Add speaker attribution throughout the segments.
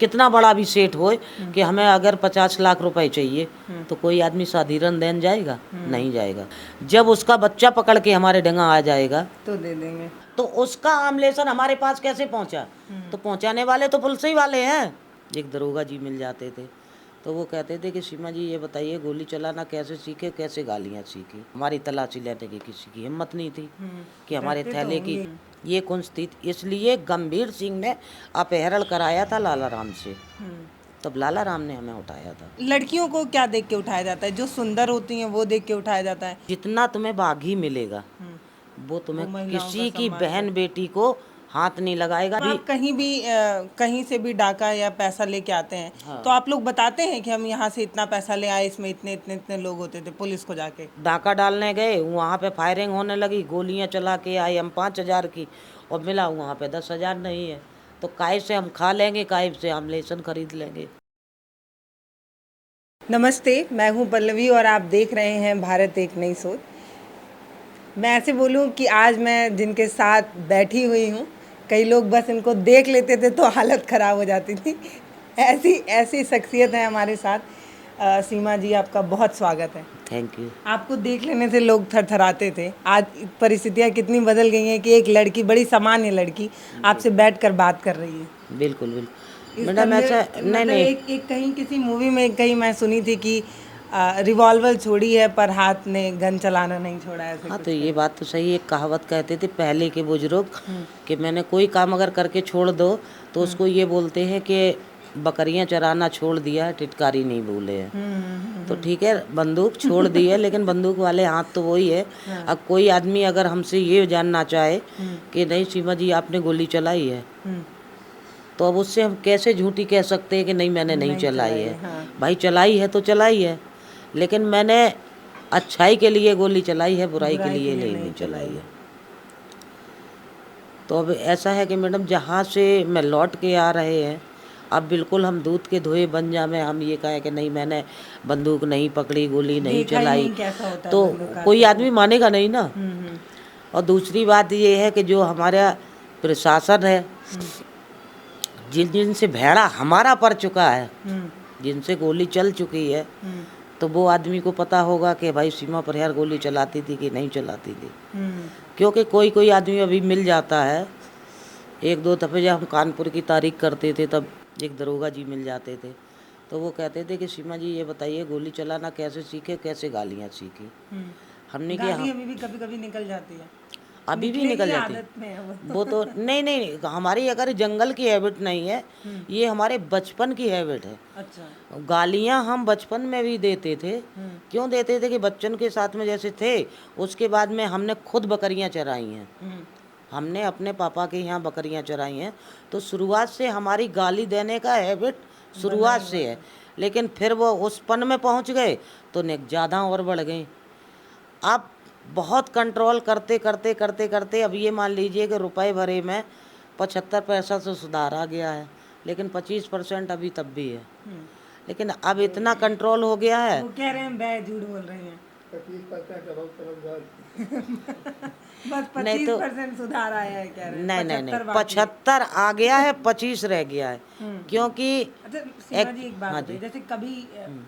Speaker 1: कितना बड़ा भी सेठ हो कि हमें अगर 50 लाख रुपए चाहिए तो कोई आदमी साधारण देन जाएगा? नहीं जाएगा। जब उसका बच्चा पकड़ के हमारे डंगा आ जाएगा
Speaker 2: तो दे देंगे।
Speaker 1: तो उसका आमलेसन हमारे पास कैसे पहुंचा? तो पहुंचाने वाले तो पुलिस ही वाले हैं। एक दरोगा जी मिल जाते थे तो वो कहते थे कि सीमा जी ये बताइए गोली चलाना कैसे सीखे, कैसे गालियाँ सीखी। हमारी तलाशी लेने की किसी की हिम्मत नहीं थी कि हमारे थैले की ये कौन स्थिति। इसलिए गंभीर सिंह ने अपहरण कराया था लाला राम से, तब लाला राम ने हमें उठाया था।
Speaker 2: लड़कियों को क्या देख के उठाया जाता है? जो सुंदर होती हैं वो देख के उठाया जाता है।
Speaker 1: जितना तुम्हें बागी मिलेगा वो तुम्हें
Speaker 2: महिलाओं का
Speaker 1: किसी की
Speaker 2: सम्मान
Speaker 1: बहन बेटी को हाथ नहीं लगाएगा।
Speaker 2: आप कहीं भी कहीं से भी डाका या पैसा लेके आते हैं तो आप लोग बताते हैं कि हम यहाँ से इतना पैसा ले आए, इसमें इतने इतने इतने लोग होते थे, पुलिस को जाके
Speaker 1: डाका डालने गए, वहाँ पे फायरिंग होने लगी, गोलियां चला के आए हम 5,000 की और मिला वहाँ पे 10,000 नहीं है। तो काय से हम खा लेंगे, काय से हम लेसन खरीद लेंगे।
Speaker 2: नमस्ते, मैं हूँ पल्लवी और आप देख रहे हैं भारत एक नई सोच। मैं ऐसे बोलूँ कि आज मैं जिनके साथ बैठी हुई हूँ, कई लोग बस इनको देख लेते थे तो हालत ख़राब हो जाती थी। ऐसी ऐसी शख्सियत है हमारे साथ। सीमा जी, आपका बहुत स्वागत है।
Speaker 1: Thank you.
Speaker 2: आपको देख लेने से लोग थरथराते थे। आज परिस्थितियाँ कितनी बदल गई हैं कि एक लड़की, बड़ी सामान्य लड़की, आपसे बैठकर बात कर रही है।
Speaker 1: बिल्कुल बिल्कुल मैडम, ऐसा नहीं नहीं।
Speaker 2: एक कहीं किसी मूवी में कहीं मैं सुनी थी कि रिवॉल्वर छोड़ी है पर हाथ ने गन चलाना नहीं छोड़ा है।
Speaker 1: हाँ तो ये बात तो सही है। एक कहावत कहते थे पहले के बुजुर्ग कि मैंने कोई काम अगर करके छोड़ दो तो उसको ये बोलते हैं कि बकरियां चराना छोड़ दिया है, टिटकारी नहीं भूले हैं। तो ठीक है, बंदूक छोड़ दी है लेकिन बंदूक वाले हाथ तो वही है। अब कोई आदमी अगर हमसे ये जानना चाहे कि नहीं सीमा जी आपने गोली चलाई है, तो अब उससे हम कैसे झूठी कह सकते हैं कि नहीं मैंने नहीं चलाई है। भाई चलाई है तो चलाई है, लेकिन मैंने अच्छाई के लिए गोली चलाई है, बुराई के लिए नहीं चलाई है। तो अब ऐसा है कि मैडम जहाँ से मैं लौट के आ रहे हैं, अब बिल्कुल हम दूध के धोए बन जाए, हम ये कहें कि नहीं मैंने बंदूक नहीं पकड़ी, गोली नहीं चलाई, तो कोई आदमी मानेगा नहीं ना। और दूसरी बात ये है कि जो हमारा प्रशासन है, जिनसे भेड़ा हमारा पड़ चुका है, जिनसे गोली चल चुकी है, तो वो आदमी को पता होगा कि भाई सीमा पर यार गोली चलाती थी कि नहीं चलाती थी। क्योंकि कोई कोई आदमी अभी मिल जाता है। एक दो दफ़े जब हम कानपुर की तारीख करते थे तब एक दरोगा जी मिल जाते थे तो वो कहते थे कि सीमा जी ये बताइए गोली चलाना कैसे सीखे, कैसे गालियाँ सीखी। हमने किया
Speaker 2: अभी भी कभी कभी निकल जाती है,
Speaker 1: अभी भी निकल जाती है वो तो नहीं नहीं, हमारी अगर जंगल की हैबिट नहीं है, ये हमारे बचपन की हैबिट है।
Speaker 2: अच्छा।
Speaker 1: गालियाँ हम बचपन में भी देते थे। क्यों देते थे कि बच्चन के साथ में जैसे थे, उसके बाद में हमने खुद बकरियाँ चराई हैं। हमने अपने पापा के यहाँ बकरियाँ चराई हैं, तो शुरुआत से हमारी गाली देने का हैबिट शुरुआत से है। लेकिन फिर वो उस पन में पहुँच गए तो ज़्यादा और बढ़ गई। अब बहुत कंट्रोल करते करते करते करते अब ये मान लीजिए कि रुपए भरे में 75 पैसा से सुधार आ गया है, लेकिन 25% अभी तब भी है। लेकिन अब इतना कंट्रोल हो गया है।
Speaker 2: वो कह रहे हैं बे झूठ बोल रही हैं। 25% बस 25% सुधार आया है कह रहे हैं।
Speaker 1: नहीं 75 आ गया है, 25 रह गया है। क्योंकि
Speaker 2: अच्छा सीमा जी, एक बात बताइए, जैसे कभी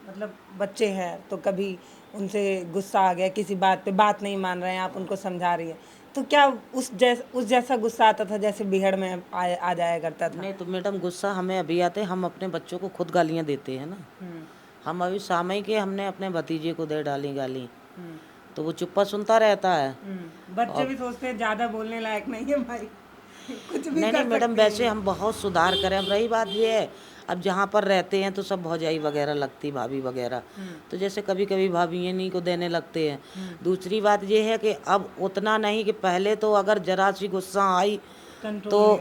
Speaker 2: मतलब बच्चे हैं तो कभी उनसे गुस्सा आ गया, किसी बात पे बात नहीं मान रहे हैं, आप उनको समझा रही है, तो क्या उस जैसा गुस्सा आता था जैसे बिहड़ में आ जाया करता था?
Speaker 1: नहीं तो मैडम गुस्सा हमें अभी आते, हम अपने बच्चों को खुद गालियाँ देते हैं ना। हम अभी सामई के हमने अपने भतीजे को दे डाली गाली, तो वो चुप्पा सुनता रहता है।
Speaker 2: बच्चे भी सोचते हैं ज्यादा बोलने लायक नहीं है भाई, कुछ भी
Speaker 1: नहीं मैडम, वैसे हम बहुत सुधार करें। अब रही बात ये है, अब जहाँ पर रहते हैं तो सब भौजाई वगैरह लगती, भाभी वगैरह, तो जैसे कभी कभी भाभी इन्हीं को देने लगते हैं। दूसरी बात ये है कि अब उतना नहीं कि पहले तो अगर जरा सी गुस्सा आई तो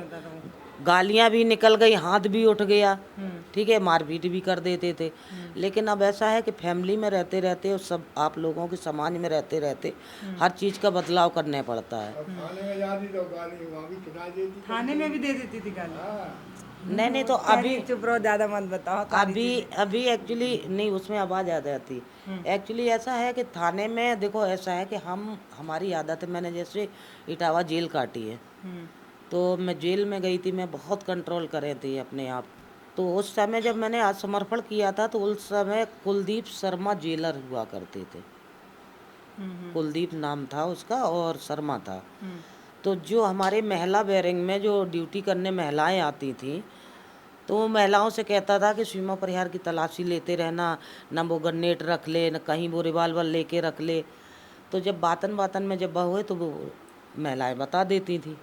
Speaker 1: गालियाँ भी निकल गई, हाथ भी उठ गया, ठीक है, मारपीट भी कर देते थे। लेकिन अब ऐसा है कि फैमिली में रहते रहते और सब आप लोगों के समाज में रहते रहते हर चीज़ का बदलाव करना पड़ता है।
Speaker 2: थाने में भी दे देती थी गाली।
Speaker 1: नहीं तो अभी
Speaker 2: चुप रहो, ज्यादा मत बताओ।
Speaker 1: अभी एक्चुअली नहीं, उसमें आवाज़ आ जाती। एक्चुअली ऐसा है कि थाने में देखो, ऐसा है कि हमारी आदत है, मैंने जैसे इटावा जेल काटी है तो मैं जेल में गई थी, मैं बहुत कंट्रोल कर रही थी अपने आप। तो उस समय जब मैंने आत्मसमर्पण किया था तो उस समय कुलदीप शर्मा जेलर हुआ करते थे। कुलदीप नाम था उसका और शर्मा था। तो जो हमारे महिला बैरिंग में जो ड्यूटी करने महिलाएं आती थी तो वो महिलाओं से कहता था कि सीमा परिहार की तलाशी लेते रहना, न वो गन्नेट रख ले, न कहीं वो रिवाल्वर लेके रख ले। तो जब बातन बातन में जब हुए तो वो महिलाएं बता देती थी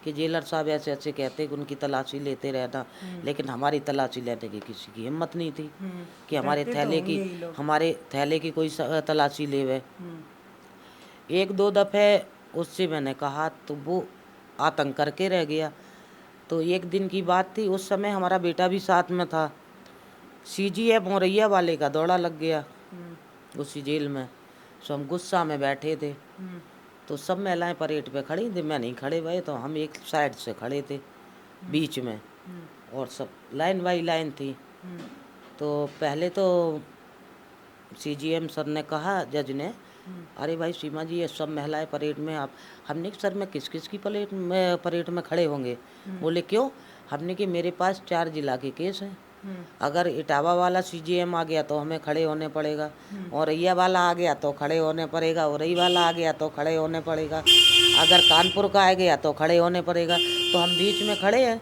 Speaker 1: कि जेलर साहब ऐसे ऐसे कहते कि उनकी तलाशी लेते रहना, लेकिन हमारी तलाशी लेने की किसी की हिम्मत नहीं थी कि हमारे थैले की कोई तलाशी लेवे। एक दो दफ़े उससे मैंने कहा तो वो आतंक करके रह गया। तो एक दिन की बात थी, उस समय हमारा बेटा भी साथ में था। CGF मोरैया वाले का दौड़ा लग गया उसी जेल में। सो हम गुस्सा में बैठे थे तो सब महिलाएं परेड पे खड़ी थी, मैं नहीं खड़े हुए, तो हम एक साइड से खड़े थे बीच में और सब लाइन बाई लाइन थी। तो पहले तो CGM सर ने कहा, जज ने, अरे भाई सीमा जी ये सब महिलाएं परेड में आप। हमने कि सर मैं किस किस की परेड में खड़े होंगे? बोले क्यों? हमने कि मेरे पास 4 जिला के केस हैं, अगर इटावा वाला CGM आ गया तो हमें खड़े होने पड़ेगा, औरैया वाला आ गया तो खड़े होने पड़ेगा, औरई वाला आ गया तो खड़े होने पड़ेगा, अगर कानपुर का आ गया तो खड़े होने पड़ेगा। तो हम बीच में खड़े हैं,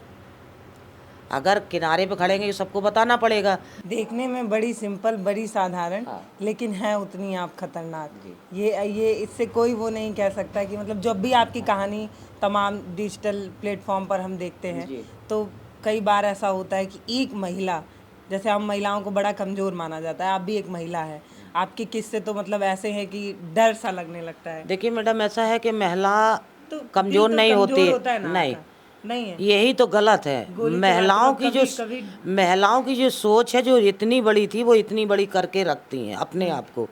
Speaker 1: अगर किनारे पे खड़ेंगे सबको बताना पड़ेगा।
Speaker 2: देखने में बड़ी सिंपल, बड़ी साधारण, लेकिन है उतनी आप खतरनाक। ये इससे कोई वो नहीं कह सकता कि मतलब जब भी आपकी कहानी तमाम डिजिटल प्लेटफॉर्म पर हम देखते हैं तो कई बार ऐसा होता है कि एक महिला, जैसे हम महिलाओं को बड़ा कमज़ोर माना जाता है, आप भी एक महिला है, आपके किस्से तो मतलब ऐसे हैं कि डर सा लगने लगता है।
Speaker 1: देखिए मैडम, ऐसा है कि महिला
Speaker 2: तो
Speaker 1: कमज़ोर
Speaker 2: दिल तो
Speaker 1: नहीं
Speaker 2: कमज़ोर
Speaker 1: होती
Speaker 2: होता है ना
Speaker 1: नहीं,
Speaker 2: आपका? नहीं है।
Speaker 1: यही तो गलत है।
Speaker 2: गोली
Speaker 1: महिलाओं की जो
Speaker 2: कभी
Speaker 1: महिलाओं की जो सोच है जो इतनी बड़ी थी वो इतनी बड़ी करके रखती हैं अपने आप को।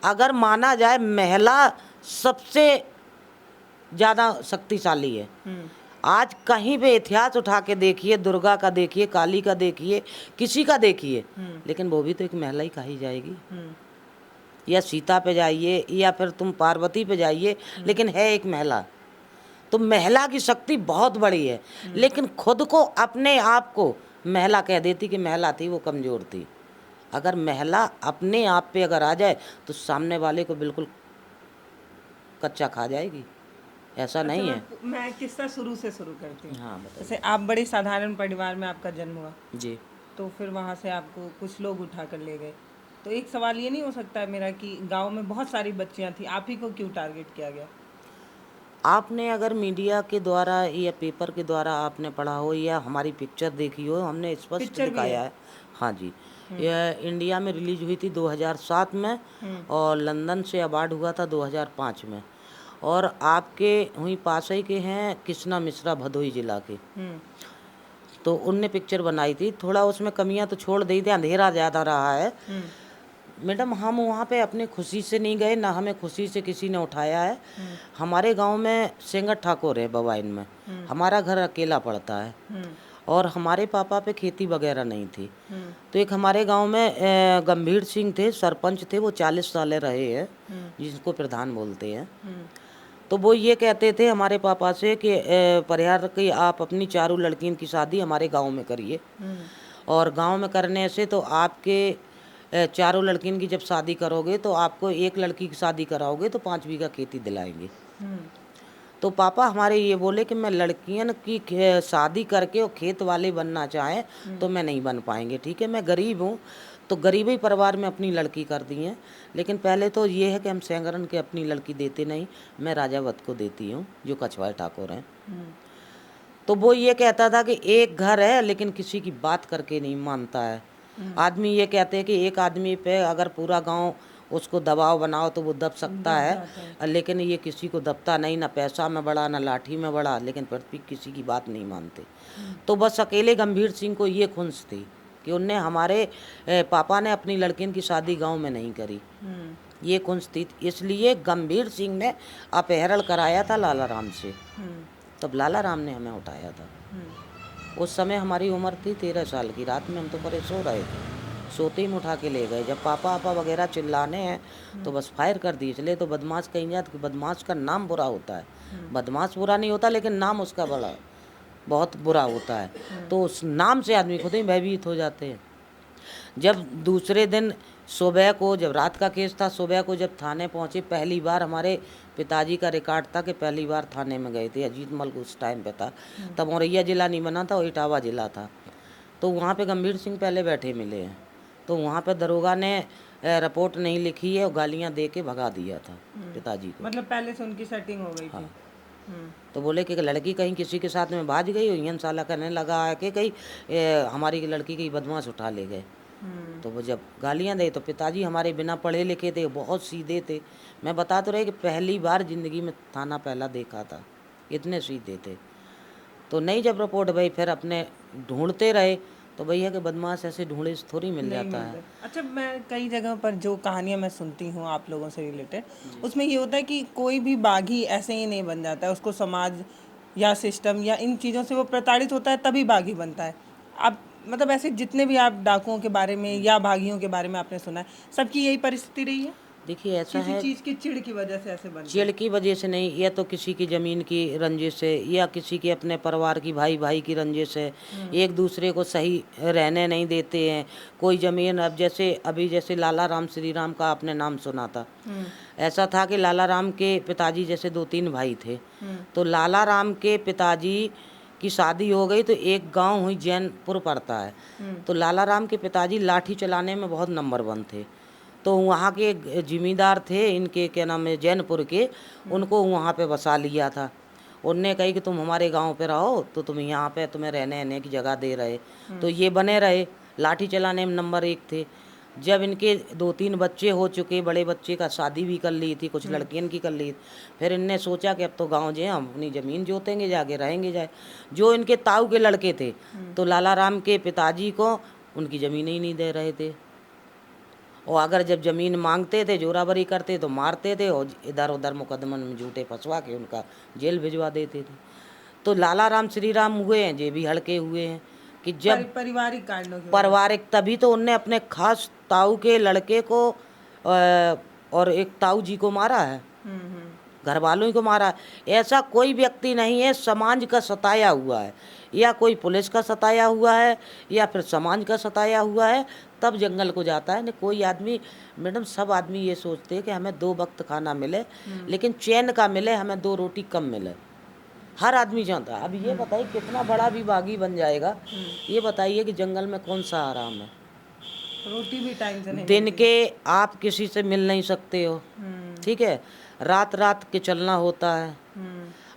Speaker 1: अगर माना जाए महिला सबसे ज़्यादा शक्तिशाली है। आज कहीं पे इतिहास उठा के देखिए, दुर्गा का देखिए, काली का देखिए, किसी का देखिए, लेकिन वो भी तो एक महिला ही कही जाएगी। या सीता पे जाइए या फिर तुम पार्वती पे जाइए, लेकिन है एक महिला। तो महिला की शक्ति बहुत बड़ी है, लेकिन खुद को अपने आप को महिला कह देती कि महिला थी, वो कमज़ोर थी। अगर महिला अपने आप पे अगर आ जाए तो सामने वाले को बिल्कुल कच्चा खा जाएगी, ऐसा नहीं है।
Speaker 2: मैं किस्सा शुरू से शुरू करती हूँ।
Speaker 1: हाँ बताइए।
Speaker 2: जैसे आप बड़े साधारण परिवार में आपका जन्म हुआ
Speaker 1: जी।
Speaker 2: तो फिर वहाँ से आपको कुछ लोग उठा कर ले गए, तो एक सवाल ये नहीं हो सकता है मेरा कि गांव में बहुत सारी बच्चियाँ थी, आप ही को क्यों टारगेट किया गया?
Speaker 1: आपने अगर मीडिया के द्वारा या पेपर के द्वारा आपने पढ़ा हो या हमारी पिक्चर देखी हो, हमने स्पष्ट
Speaker 2: पिक्चर भी
Speaker 1: दिखाया है। हाँ जी, यह इंडिया में रिलीज हुई थी 2007 में और लंदन से अवार्ड हुआ था 2005 में। और आपके वहीं पास ही के हैं कृष्णा मिश्रा, भदोही जिला के, तो उनने पिक्चर बनाई थी। थोड़ा उसमें कमियां तो छोड़ दी थी, अंधेरा ज़्यादा रहा है। मैडम हम वहाँ पे अपने खुशी से नहीं गए, ना हमें खुशी से किसी ने उठाया है। हमारे गांव में सेंगर ठाकुर है बवाइन में, हमारा घर अकेला पड़ता है और हमारे पापा पे खेती वगैरह नहीं थी। तो एक हमारे गांव में गंभीर सिंह थे, सरपंच थे, वो 40 साल रहे हैं, जिसको प्रधान बोलते हैं। तो वो ये कहते थे हमारे पापा से कि परिहार की आप अपनी 4 लड़कियों की शादी हमारे गांव में करिए, और गांव में करने से तो आपके 4 लड़कियों की जब शादी करोगे तो आपको एक लड़की की शादी कराओगे तो 5 बीघा खेती दिलाएंगे। तो पापा हमारे ये बोले कि मैं लड़कियों की शादी करके और खेत वाले बनना चाहें तो मैं नहीं बन पाएंगे। ठीक है, मैं गरीब हूँ, तो गरीबी परिवार में अपनी लड़की कर दी है, लेकिन पहले तो ये है कि हम सेंगरन के अपनी लड़की देते नहीं, मैं राजावत को देती हूँ जो कछवाए ठाकुर हैं। तो वो ये कहता था कि एक घर है लेकिन किसी की बात करके नहीं मानता है। आदमी ये कहते हैं कि एक आदमी पे अगर पूरा गांव उसको दबाव बनाओ तो वो दब सकता है, लेकिन ये किसी को दबता नहीं, ना पैसा में बड़ा ना लाठी में बड़ा, लेकिन फिर भी किसी की बात नहीं मानते। तो बस अकेले गंभीर सिंह को ये खुंस थी कि उनने हमारे पापा ने अपनी लड़कियों की शादी गांव में नहीं करी, ये खुंस थी। इसलिए गंभीर सिंह ने अपहरण कराया था लाला राम से, तब लाला राम ने हमें उठाया था। उस समय हमारी उम्र थी 13 साल की। रात में हम तो परे सो रहे थे, सोते ही उठा के ले गए। जब पापा आपा वगैरह चिल्लाने हैं तो बस फायर कर दिए। इसलिए तो बदमाश कहीं जाए तो बदमाश का नाम बुरा होता है, बदमाश बुरा नहीं होता लेकिन नाम उसका बड़ा। बहुत बुरा होता है। तो उस नाम से आदमी खुद ही भयभीत हो जाते हैं। जब दूसरे दिन सुबह को, जब रात का केस था, सुबह को जब थाने पहुँचे, पहली बार हमारे पिताजी का रिकॉर्ड था कि पहली बार थाने में गए थे। अजीत मलिक उस टाइम पे था, तब औरैया ज़िला नहीं बना था, वो इटावा ज़िला था। तो वहाँ पे गंभीर सिंह पहले बैठे मिले हैं। तो वहाँ पे दरोगा ने रिपोर्ट नहीं लिखी है और गालियाँ दे के भगा दिया था पिताजी को।
Speaker 2: मतलब पहले से उनकी सेटिंग हो गई थी।
Speaker 1: तो बोले कि लड़की कहीं किसी के साथ में भाज गई, और साला कहने लगा है कि कहीं हमारी लड़की की बदमाश उठा ले गए। तो वो जब गालियां दे, तो पिताजी हमारे बिना पढ़े लिखे थे, बहुत सीधे थे। मैं बता तो रहे कि पहली बार ज़िंदगी में थाना पहला देखा था, इतने सीधे थे। तो नहीं, जब रिपोर्ट भाई फिर अपने ढूंढते रहे, तो भैया के बदमाश ऐसे ढूंढे से थोड़ी मिल जाता है।
Speaker 2: अच्छा, मैं कई जगह पर जो कहानियां मैं सुनती हूँ आप लोगों से रिलेटेड, उसमें ये होता है कि कोई भी बागी ऐसे ही नहीं बन जाता है, उसको समाज या सिस्टम या इन चीज़ों से वो प्रताड़ित होता है तभी बागी बनता है। आप मतलब ऐसे जितने भी आप डाकुओं के बारे में या बागियों के बारे में आपने सुना है, सबकी यही परिस्थिति रही है?
Speaker 1: देखिए ऐसा
Speaker 2: किसी
Speaker 1: है,
Speaker 2: चीज़ की चिढ़ की वजह से ऐसे बनते
Speaker 1: चिड़ की वजह से नहीं, या तो किसी की ज़मीन की रंजिश है, या किसी के अपने परिवार की, भाई भाई की रंजिश है, एक दूसरे को सही रहने नहीं देते हैं। कोई ज़मीन, अब जैसे लाला राम श्री राम का आपने नाम सुना था। ऐसा था कि लाला राम के पिताजी जैसे 2-3 भाई थे। तो लाला राम के पिताजी की शादी हो गई, तो एक गांव हुई जैनपुर पड़ता है। तो लाला राम के पिताजी लाठी चलाने में बहुत नंबर 1 थे। तो वहाँ के जिमीदार थे इनके, क्या नाम है, जैनपुर के, उनको वहाँ पे बसा लिया था। उनने कही कि तुम हमारे गांव पे रहो, तो तुम यहाँ पे तुम्हें रहने की जगह दे रहे। तो ये बने रहे, लाठी चलाने में नंबर 1 थे। जब इनके 2-3 बच्चे हो चुके, बड़े बच्चे का शादी भी कर ली थी, कुछ लड़कियन की कर ली, फिर इनने सोचा कि अब तो गांव जे हम अपनी ज़मीन जोतेंगे, जाके रहेंगे जाए। जो इनके ताऊ के लड़के थे, तो लाला राम के पिताजी को उनकी ज़मीन ही नहीं दे रहे थे। और अगर जब ज़मीन मांगते थे, जोराबरी करते, तो मारते थे और इधर उधर मुकदमन में झूठे फंसवा के उनका जेल भिजवा देते थे। तो लाला राम श्री राम हुए हैं, ये भी हड़के हुए हैं कि जब
Speaker 2: पारिवारिक कारणों की
Speaker 1: पारिवारिक, तभी तो उनने अपने खास ताऊ के लड़के को और एक ताऊ जी को मारा है, घर वालों ही को मारा है। ऐसा कोई व्यक्ति नहीं है समाज का सताया हुआ है, या कोई पुलिस का सताया हुआ है, या फिर समाज का सताया हुआ है, तब जंगल को जाता है। नहीं, कोई आदमी, मैडम, सब आदमी ये सोचते हैं कि हमें 2 वक्त खाना मिले, लेकिन चैन का मिले, हमें 2 रोटी कम मिले। हर आदमी चाहता है। अब ये बताइए कितना बड़ा भी बागी बन जाएगा, ये बताइए कि जंगल में कौन सा आराम है?
Speaker 2: रोटी भी टाइम से नहीं
Speaker 1: दिन के आप किसी से मिल नहीं सकते हो, ठीक है, रात रात के चलना होता है।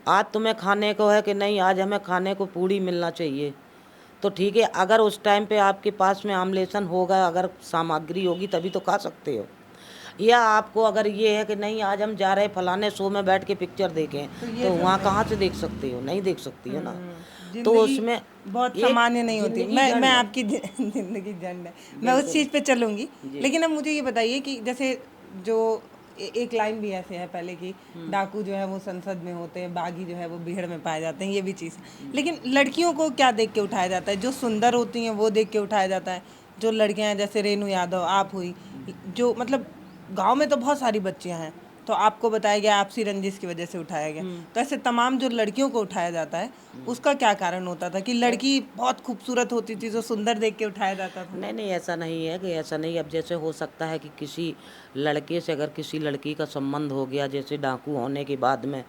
Speaker 1: आज तुम्हें खाने को है कि नहीं, आज हमें खाने को पूड़ी मिलना चाहिए, तो ठीक है, अगर उस टाइम पे आपके पास में आमलेसन होगा, अगर सामग्री होगी, तभी तो खा सकते हो। या आपको अगर ये है कि नहीं, आज हम जा रहे हैं फलाने शो में बैठ के पिक्चर देखें, तो वहाँ कहाँ से देख सकते हो? नहीं देख सकती हो ना। तो उसमें
Speaker 2: बहुत सामान्य नहीं होती। मैं आपकी जिंदगी झंड है, मैं उस चीज़ पे चलूँगी। लेकिन अब मुझे ये बताइए कि जैसे जो एक लाइन भी ऐसे है पहले की, डाकू जो है वो संसद में होते हैं, बागी जो है वो भीड़ में पाए जाते हैं, ये भी चीज़। लेकिन लड़कियों को क्या देख के उठाया जाता है? जो सुंदर होती हैं वो देख के उठाया जाता है। जो लड़कियां हैं, जैसे रेणु यादव आप हुई, जो मतलब गांव में तो बहुत सारी बच्चियां हैं, तो आपको बताया गया आपसी रंजिश की वजह से उठाया गया। तो ऐसे तमाम जो लड़कियों को उठाया जाता है, उसका क्या कारण होता था? कि लड़की बहुत खूबसूरत होती थी, जो सुंदर देख के उठाया जाता था?
Speaker 1: नहीं नहीं, ऐसा नहीं है कि ऐसा नहीं। अब जैसे हो सकता है कि किसी लड़के से अगर किसी लड़की का संबंध हो गया, जैसे डाकू होने के बाद में,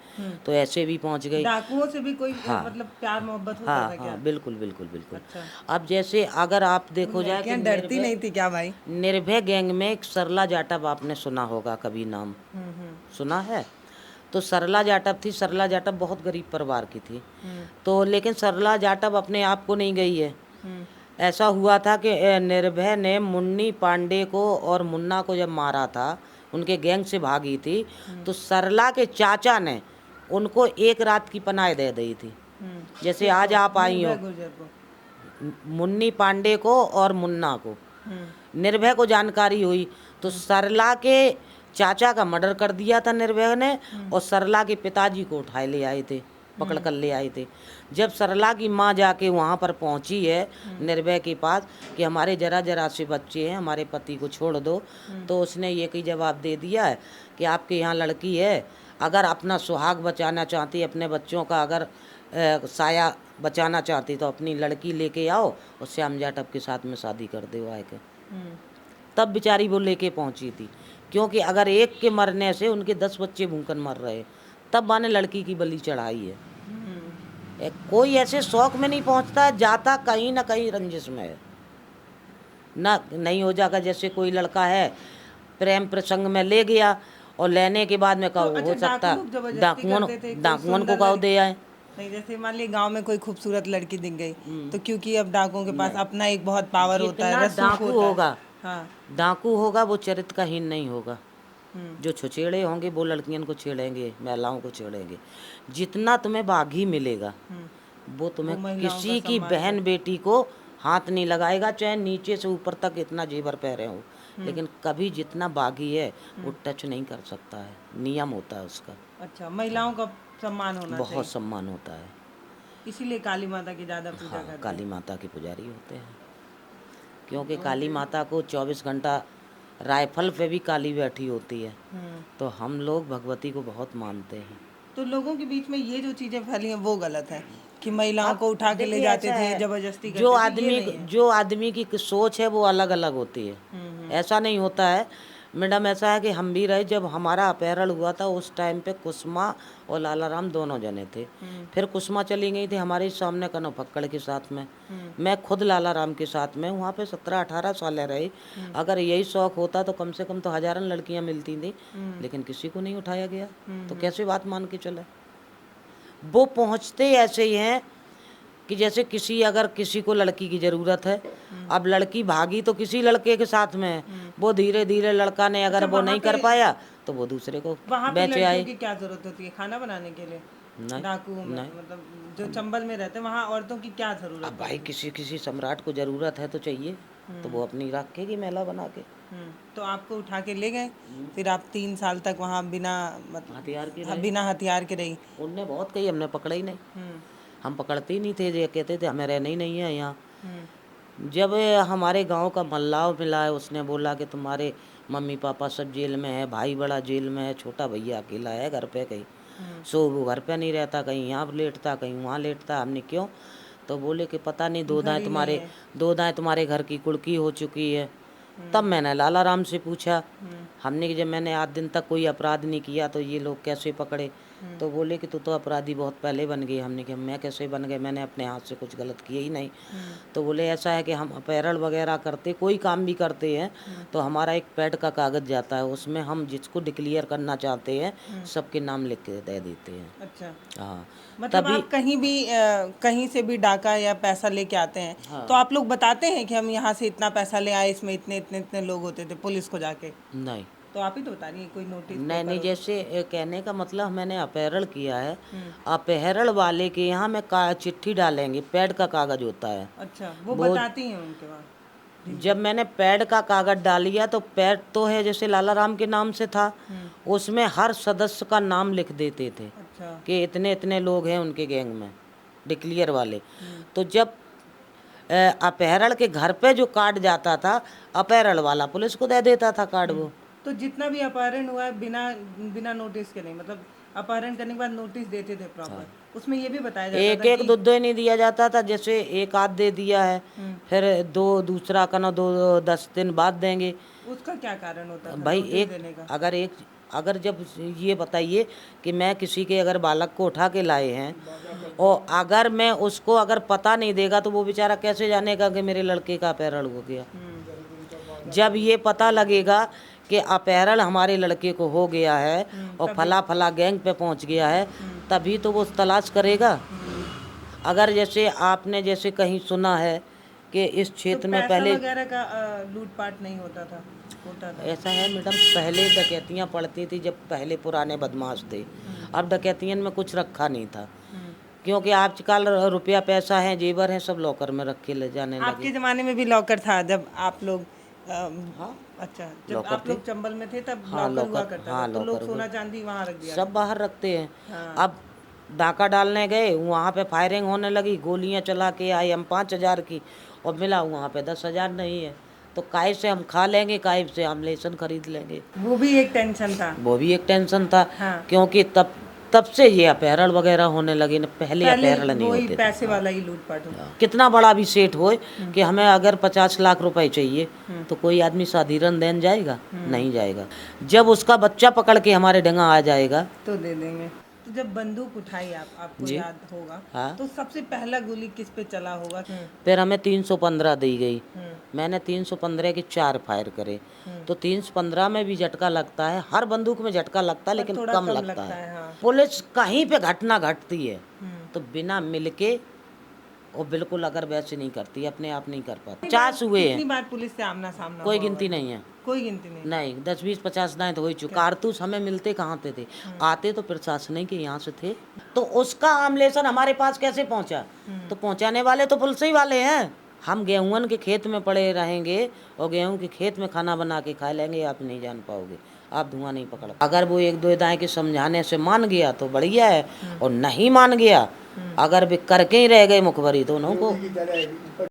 Speaker 1: तो ऐसे भी पहुंच गई।
Speaker 2: डाकुओं से भी कोई मतलब प्यार मोहब्बत होता था क्या?
Speaker 1: बिल्कुल बिल्कुल बिल्कुल।
Speaker 2: अच्छा।
Speaker 1: अब जैसे अगर आप देखो जाए कि
Speaker 2: डरती नहीं थी क्या भाई?
Speaker 1: निर्भय गैंग में एक सरला जाटव आपने सुना होगा कभी, नाम सुना है? तो सरला जाटव थी। सरला जाटव बहुत गरीब परिवार की थी, तो लेकिन सरला जाटव अपने आप को नहीं गई है। ऐसा हुआ था कि निर्भय ने मुन्नी पांडे को और मुन्ना को जब मारा था, उनके गैंग से भागी थी, तो सरला के चाचा ने उनको एक रात की पनाह दे दी थी। जैसे आज आप आई हो, मुन्नी पांडे को और मुन्ना को। निर्भय को जानकारी हुई तो सरला के चाचा का मर्डर कर दिया था निर्भय ने, और सरला के पिताजी को उठाए ले आए थे, पकड़ कर ले आए थे। जब सरला की माँ जाके वहाँ पर पहुँची है निर्भय के पास कि हमारे जरा जरा से बच्चे हैं, हमारे पति को छोड़ दो, तो उसने ये कोई जवाब दे दिया है कि आपके यहाँ लड़की है, अगर अपना सुहाग बचाना चाहती, अपने बच्चों का अगर साया बचाना चाहती तो अपनी लड़की लेके आओ और श्याम जाटव के साथ में शादी कर दो आके। तब बेचारी वो लेके पहुंची थी, क्योंकि अगर एक के मरने से उनके 10 बच्चे भूखन मर रहे, तब माने लड़की की बलि चढ़ाई है। कोई ऐसे शौक में नहीं पहुंचता, जाता कहीं ना कहीं रंजिश में है ना। नहीं हो जाएगा जैसे कोई लड़का है प्रेम प्रसंग में ले गया और लेने के बाद में कहो हो सकता डाकुओं को कहो दे आए।
Speaker 2: नहीं, जैसे मान ली गांव में कोई खूबसूरत लड़की दिख गई तो क्योंकि अब डाकुओं के पास अपना एक बहुत पावर होता है,
Speaker 1: डाकू होगा,
Speaker 2: हाँ,
Speaker 1: डाकू होगा वो चरित्र का हीन नहीं होगा। जो छुछेड़े होंगे वो लड़कियों को छेड़ेंगे, महिलाओं को छेड़ेंगे। जितना तुम्हें बागी मिलेगा वो तुम्हें किसी की बहन बेटी को हाथ नहीं लगाएगा, चाहे नीचे से ऊपर तक इतना जेवर पहने हो, लेकिन कभी जितना बागी है वो टच नहीं कर सकता है। नियम होता है उसका।
Speaker 2: अच्छा, महिलाओं का सम्मान होना चाहिए।
Speaker 1: बहुत सम्मान होता है,
Speaker 2: इसीलिए काली माता की ज़्यादा पूजा करते हैं।
Speaker 1: काली माता के पुजारी होते हैं, क्योंकि काली माता को 24 घंटा राइफल पे भी काली बैठी होती है। तो हम लोग भगवती को बहुत मानते हैं।
Speaker 2: तो लोगों के बीच में ये जो चीज़ें फैली हैं वो गलत है कि महिलाओं को उठा के ले जाते थे, जबरदस्ती करते थे।
Speaker 1: जो आदमी की सोच है वो अलग अलग होती है। ऐसा नहीं होता है मैडम, ऐसा है कि हम भी रहे, जब हमारा अपहरण हुआ था उस टाइम पे कुसुमा और लालाराम दोनों जने थे। फिर कुसुमा चली गई थी हमारे सामने कनो फक्कड़ के साथ में, मैं खुद लालाराम के साथ में वहाँ पे 17-18 साल रहे। अगर यही शौक होता तो कम से कम तो हजारों लड़कियाँ मिलती थी, लेकिन किसी को नहीं उठाया गया। तो कैसे बात मान के चले। वो पहुँचते ऐसे ही हैं कि जैसे अगर किसी को लड़की की ज़रूरत है, अब लड़की भागी तो किसी लड़के के साथ में है, वो धीरे धीरे लड़का ने अगर वो नहीं कर पाया तो वो दूसरे को बेचे आए।
Speaker 2: की क्या जरूरत होती है खाना बनाने के लिए? डाकू मतलब जो चंबल में रहते हैं वहाँ औरतों की क्या जरूरत?
Speaker 1: अब भाई किसी सम्राट को जरूरत है तो चाहिए, तो वो अपनी रखेगी मेला बना के।
Speaker 2: तो आपको उठा के ले गए, फिर आप 3 साल तक वहाँ बिना हथियार के रही?
Speaker 1: उनने बहुत कही, हमने पकड़ा ही नहीं। हम पकड़ते ही नहीं थे, ये कहते थे हमें रहना ही नहीं है यहाँ। जब हमारे गांव का मल्लाव मिला है, उसने बोला कि तुम्हारे मम्मी पापा सब जेल में है, भाई बड़ा जेल में है, छोटा भैया अकेला है घर पे कहीं, सो वो घर पे नहीं रहता, कहीं यहाँ लेटता कहीं वहाँ लेटता। हमने क्यों? तो बोले कि पता नहीं दो दाएं तुम्हारे घर की कुड़की हो चुकी है। तब मैंने लालाराम से पूछा, हमने कि जब मैंने आज दिन तक कोई अपराध नहीं किया तो ये लोग कैसे पकड़े? तो बोले कि तू तो अपराधी बहुत पहले बन गई। हमने कहा मैं कैसे बन गए, मैंने अपने हाथ से कुछ गलत किया ही नहीं। तो बोले ऐसा है कि हम अपहरण वगैरह करते, कोई काम भी करते हैं तो हमारा एक पैड का कागज़ जाता है, उसमें हम जिसको डिक्लेयर करना चाहते हैं सबके नाम लिख के दे देते हैं।
Speaker 2: अच्छा,
Speaker 1: हाँ,
Speaker 2: मतलब आप कहीं से भी डाका या पैसा लेके आते हैं, हाँ, तो आप लोग बताते हैं कि हम यहाँ से इतना पैसा ले आए, इसमें इतने इतने इतने लोग होते थे पुलिस को जाके?
Speaker 1: नहीं,
Speaker 2: तो आप ही तो बता रही हैं कोई नोटिस?
Speaker 1: नहीं, जैसे कहने का मतलब मैंने अपहरण किया है, अपहरण वाले के यहाँ में चिट्ठी डालेंगे, पैड का कागज होता है।
Speaker 2: अच्छा, वो बताती हैं उनके वहाँ?
Speaker 1: जब मैंने पैड का कागज डालिया तो पैड तो है जैसे लालाराम के नाम से था, उसमें हर सदस्य का नाम लिख देते थे। अच्छा। कि इतने इतने लोग हैं उनके गैंग में, डिक्लेयर वाले। तो जब अपहरण के घर पे जो कार्ड जाता था, अपहरण वाला पुलिस को दे देता था कार्ड वो।
Speaker 2: तो जितना भी अपहरण हुआ है बिना नोटिस के नहीं, मतलब अपहरण करने के बाद नोटिस देते थे प्रॉपर? हाँ। उसमें ये भी बताया जाता था
Speaker 1: एक दो नहीं दिया जाता था, जैसे एक आध दे दिया है, फिर दूसरा का ना 10 दिन बाद देंगे।
Speaker 2: उसका क्या कारण होता था
Speaker 1: भाई? अगर जब ये बताइए कि मैं किसी के अगर बालक को उठा के लाए हैं और अगर मैं उसको अगर पता नहीं देगा तो वो बेचारा कैसे जानेगा कि मेरे लड़के का अपहरण हो गया? जब ये पता लगेगा कि अपहरण हमारे लड़के को हो गया है और फला गैंग पे पहुंच गया है, तभी तो वो तलाश करेगा। अगर जैसे आपने जैसे कहीं सुना है कि इस क्षेत्र में पहले
Speaker 2: वगैरह का लूटपाट नहीं होता था?
Speaker 1: ऐसा है मैडम, पहले डकैतियाँ पड़ती थी जब पहले पुराने बदमाश थे, अब डकैतियन में कुछ रखा नहीं था, क्योंकि आजकल रुपया पैसा है, जेवर है, सब लॉकर में रख के ले जाने लगे।
Speaker 2: आपके ज़माने में भी लॉकर था जब आप लोग? हाँ, अच्छा, जब आप लोग चंबल में थे तब लॉकर हुआ करता था, तो लोग सोना चांदी वहाँ रख दिया?
Speaker 1: सब बाहर रखते हैं। हाँ। अब डाका डालने गए, वहाँ पे फायरिंग होने लगी, गोलियाँ चला के आए हम 5000 की, और मिला वहाँ पे 10,000 नहीं है। तो काय से हम खा लेंगे, काय से हम लेसन खरीद लेंगे।
Speaker 2: वो भी एक टेंशन था।
Speaker 1: हाँ। क्योंकि तब तब से ये अपहरण वगैरह होने लगे न, पहले अपहरण नहीं
Speaker 2: वही
Speaker 1: होते थे।
Speaker 2: पैसे वाला ही लूटपाट होता।
Speaker 1: कितना बड़ा भी सेठ होए कि हमें अगर 50 लाख रुपए चाहिए तो कोई आदमी साधारण देन जाएगा? नहीं जाएगा। जब उसका बच्चा पकड़ के हमारे डंगा आ जाएगा
Speaker 2: तो दे देंगे। तो जब बंदूक उठाई आपको
Speaker 1: जी।
Speaker 2: याद होगा,
Speaker 1: हाँ।
Speaker 2: तो सबसे पहला गोली किस पे चला होगा?
Speaker 1: फिर हमें 315 दी गई। मैंने 315 के 4 फायर करे। तो 315 में भी झटका लगता है, हर बंदूक में झटका लगता है, लेकिन
Speaker 2: थोड़ा
Speaker 1: कम
Speaker 2: कम
Speaker 1: लगता
Speaker 2: लगता
Speaker 1: है।
Speaker 2: है, हाँ।
Speaker 1: पुलिस कहीं पे घटना घटती है तो बिना मिलके वो बिल्कुल अगर वैसे नहीं करती, अपने आप नहीं कर पाती। 50 हुए
Speaker 2: कितनी
Speaker 1: हैं,
Speaker 2: बार पुलिस से आमना सामना
Speaker 1: कोई
Speaker 2: हुआ
Speaker 1: गिनती
Speaker 2: होगा?
Speaker 1: नहीं है।
Speaker 2: कोई गिनती नहीं।
Speaker 1: नहीं, 10 20 50 दाएं तो हो ही चुके। कारतूस हमें मिलते कहाँ थे? आते तो प्रशासन के यहाँ से थे। तो उसका आमलेसन हमारे पास कैसे पहुँचा? तो पहुँचाने वाले तो पुलिस ही वाले हैं। हम गेहूं के खेत में पड़े रहेंगे और गेहूं के खेत में खाना बना के खा लेंगे, आप नहीं जान पाओगे, आप धुआं नहीं पकड़। अगर वो एक दो दाएं के समझाने से मान गया तो बढ़िया है, और नहीं मान गया, अगर वे करके ही रह गए मुखबरी तो उन्हों को